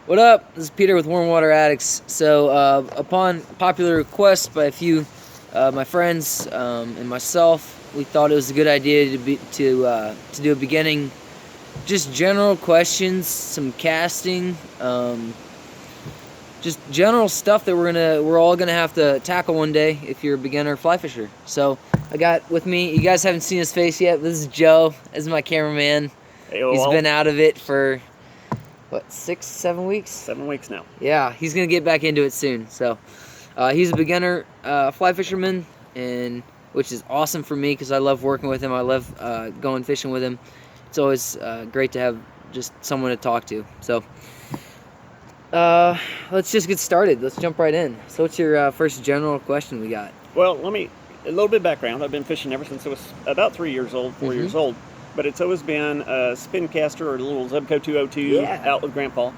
What up? This is Peter with Warm Water Addicts. So, upon popular request by a few my friends and myself, we thought it was a good idea to do a beginning, just general questions, some casting, just general stuff that we're all gonna have to tackle one day if you're a beginner fly fisher. So, I got with me. You guys haven't seen his face yet. This is Joe. This is my cameraman. Hey, He's been out of it for what, 6-7 weeks? 7 weeks now. Yeah, he's gonna get back into it soon. So he's a beginner fly fisherman, and which is awesome for me because I love working with him. I love going fishing with him. It's always great to have just someone to talk to. So let's just get started. Let's jump right in. So what's your first general question we got? Well, a little bit of background. I've been fishing ever since I was about 3 years old, 4 years old. But it's always been a spin caster or a little Zebco 202 out with Grandpa,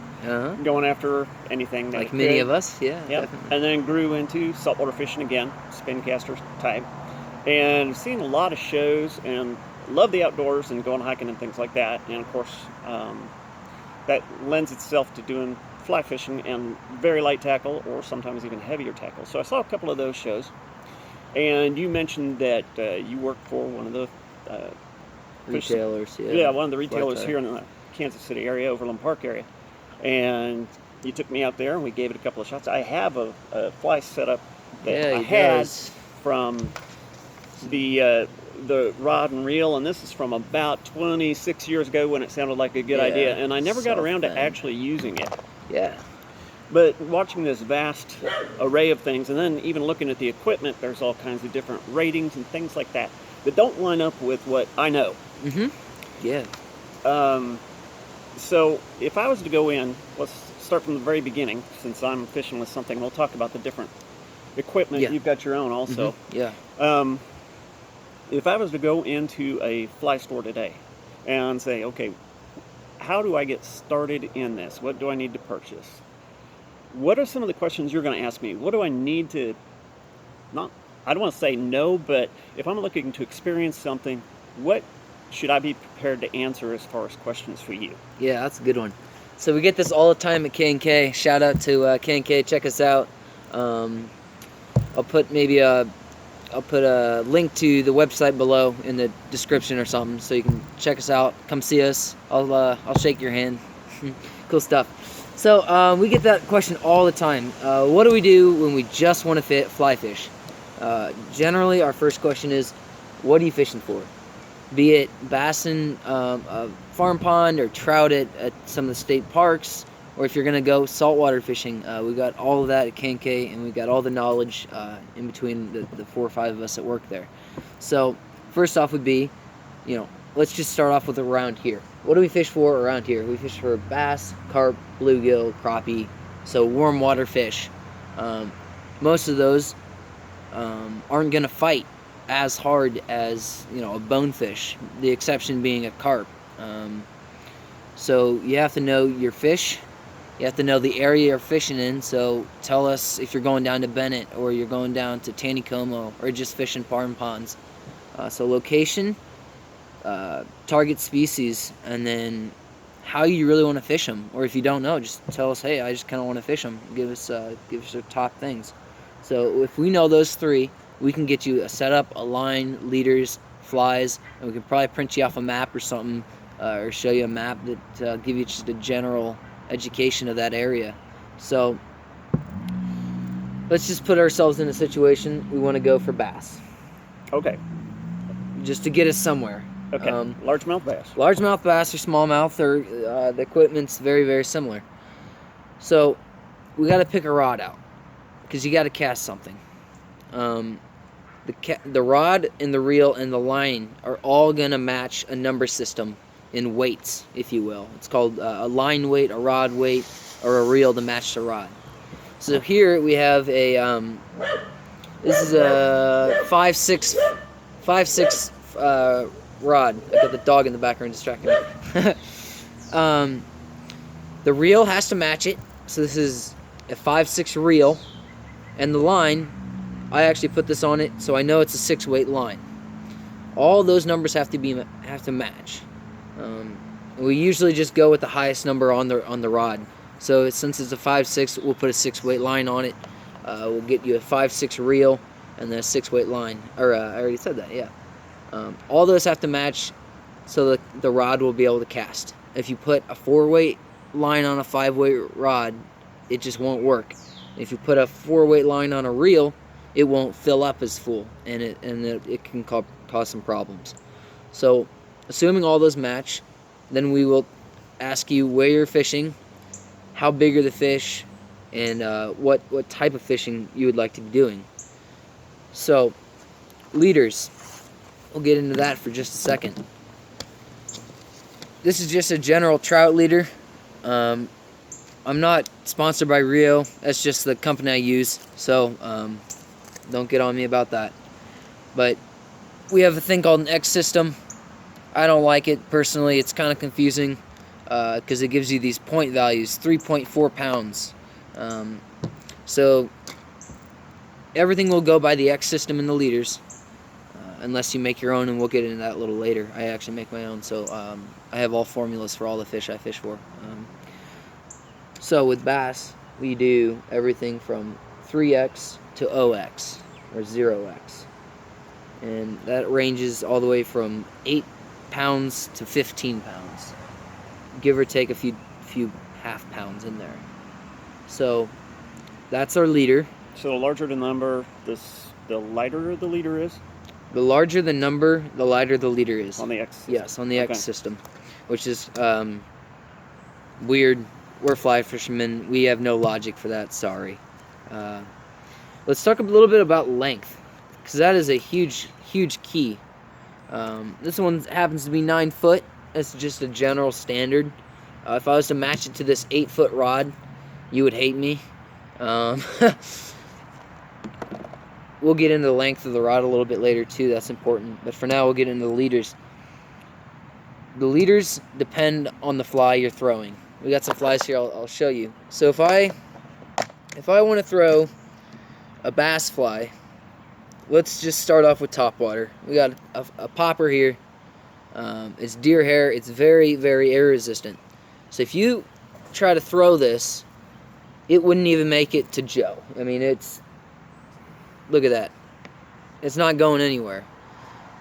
going after anything. Like many of us, yeah. Yep. And then grew into saltwater fishing again, spin caster type. And I've seen a lot of shows and love the outdoors and going hiking and things like that. And of course, that lends itself to doing fly fishing and very light tackle or sometimes even heavier tackle. So I saw a couple of those shows. And you mentioned that you work for one of the retailers, one of the retailers here in the Kansas City area, Overland Park area, and you took me out there and we gave it a couple of shots. I have a fly setup that I had from the rod and reel, and this is from about 26 years ago when it sounded like a good idea, and I never got around to actually using it. Yeah. But watching this vast array of things, and then even looking at the equipment, there's all kinds of different ratings and things like that don't line up with what I know. Yeah. So if I was to go in, let's start from the very beginning, since I'm fishing with something. We'll talk about the different equipment. Yeah. You've got your own also. Yeah. If I was to go into a fly store today and say, okay, how do I get started in this? What do I need to purchase? What are some of the questions you're going to ask me? What do I need to, I don't want to say no, but if I'm looking to experience something, what should I be prepared to answer as far as questions for you? Yeah, that's a good one. So we get this all the time at K&K. Shout out to K&K. Check us out. I'll put a link to the website below in the description or something, so you can check us out. Come see us. I'll shake your hand. Cool stuff. So we get that question all the time. What do we do when we just want to fly fish? Generally, our first question is, what are you fishing for? Be it bass in a farm pond or trout at some of the state parks, or if you're going to go saltwater fishing, we got all of that at K&K, and we got all the knowledge in between the 4 or 5 of us that work there. So first off would be, let's just start off with around here. What do we fish for around here? We fish for bass, carp, bluegill, crappie, so warm water fish. Most of those aren't going to fight as hard as a bonefish, the exception being a carp. So you have to know your fish, you have to know the area you're fishing in. So tell us if you're going down to Bennett or you're going down to Taneycomo or just fishing farm ponds. So location, target species, and then how you really want to fish them. Or if you don't know, just tell us, hey, I just kind of want to fish them. Give us your top things. So if we know those 3, we can get you a setup, a line, leaders, flies, and we can probably print you off a map or something, or show you a map that give you just a general education of that area. So let's just put ourselves in a situation we want to go for bass. Okay. Just to get us somewhere. Okay. Largemouth bass. Largemouth bass or smallmouth, or the equipment's very, very similar. So we got to pick a rod out, because you got to cast something. The rod and the reel and the line are all going to match a number system in weights, if you will. It's called a line weight, a rod weight, or a reel to match the rod. So here we have a this is a 5/6 rod. I got the dog in the background distracting me. The reel has to match it. So this is a 5/6 reel, and the line, I actually put this on it so I know it's a 6-weight line. All those numbers have to match. We usually just go with the highest number on the rod. So since it's a 5/6, we'll put a 6-weight line on it. We'll get you a 5/6 reel and then a 6-weight line. Or I already said that, yeah. All those have to match so that the rod will be able to cast. If you put a 4-weight line on a 5-weight rod, it just won't work. If you put a 4-weight line on a reel, it won't fill up as full, and it can cause some problems. So, assuming all those match, then we will ask you where you're fishing, how big are the fish, and what type of fishing you would like to be doing. So, leaders, we'll get into that for just a second. This is just a general trout leader. I'm not sponsored by Rio. That's just the company I use. So don't get on me about that. But we have a thing called an X system. I don't like it personally. It's kind of confusing because it gives you these point values, 3.4 pounds. So everything will go by the X system in the leaders. Unless you make your own, and we'll get into that a little later. I actually make my own, so I have all formulas for all the fish I fish for. So with bass, we do everything from 3X to 0X, or 0X. And that ranges all the way from 8 pounds to 15 pounds. Give or take a few half pounds in there. So that's our leader. So the larger the number, the lighter the leader is? The larger the number, the lighter the leader is. On the X system? Yes, on the X system, which is weird. We're fly fishermen. We have no logic for that. Sorry. Let's talk a little bit about length, because that is a huge key. This one happens to be 9 foot. That's just a general standard. If I was to match it to this 8-foot rod, you would hate me. We'll get into the length of the rod a little bit later too. That's important. But for now, we'll get into the leaders. The leaders depend on the fly you're throwing. We got some flies here. I'll show you. So if I want to throw a bass fly, let's just start off with topwater. We got a popper here. It's deer hair. It's very, very air resistant. So if you try to throw this, it wouldn't even make it to Joe. I mean, look at that. It's not going anywhere.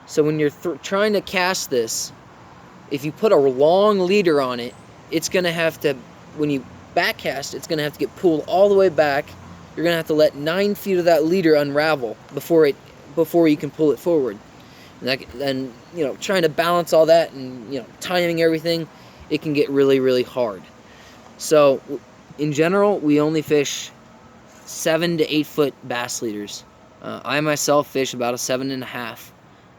So when you're trying to cast this, if you put a long leader on it, it's going to have to, when you back cast, it's going to have to get pulled all the way back. You're going to have to let 9 feet of that leader unravel before you can pull it forward. And you know, trying to balance all that and, you know, timing everything, it can get really, really hard. So in general, we only fish 7 to 8 foot bass leaders. I myself fish about a 7.5,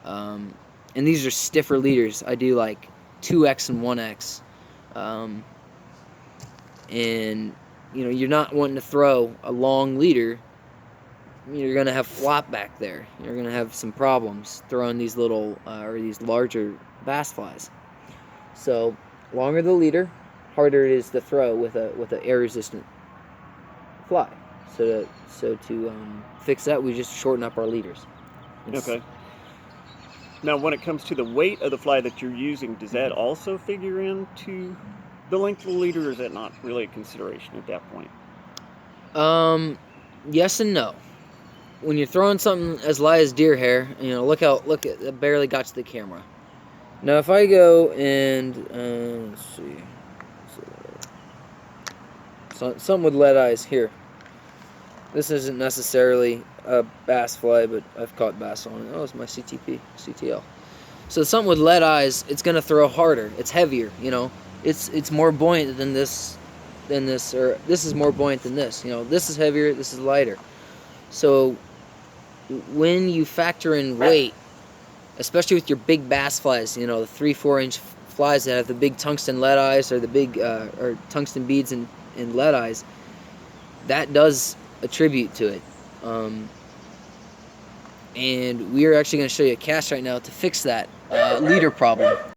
and these are stiffer leaders. I do like 2X and 1X, and you know, you're not wanting to throw a long leader. You're gonna have flop back there. You're gonna have some problems throwing these little or these larger bass flies. So longer the leader, harder it is to throw with an air resistant fly. So to fix that, we just shorten up our leaders. Okay. Now, when it comes to the weight of the fly that you're using, does that also figure into the length of the leader, or is that not really a consideration at that point? Yes and no. When you're throwing something as light as deer hair, you know, look at it barely got to the camera. Now, if I go and let's see, so something with lead eyes here. This isn't necessarily a bass fly, but I've caught bass on it. Oh, it's my CTL. So something with lead eyes, it's gonna throw harder. It's heavier, you know. It's more buoyant than this, or this is more buoyant than this. You know, this is heavier, this is lighter. So when you factor in weight, especially with your big bass flies, you know, the 3-4 inch flies that have the big tungsten lead eyes, or the big or tungsten beads and lead eyes, that does attribute to it. And we are actually going to show you a cast right now to fix that leader problem.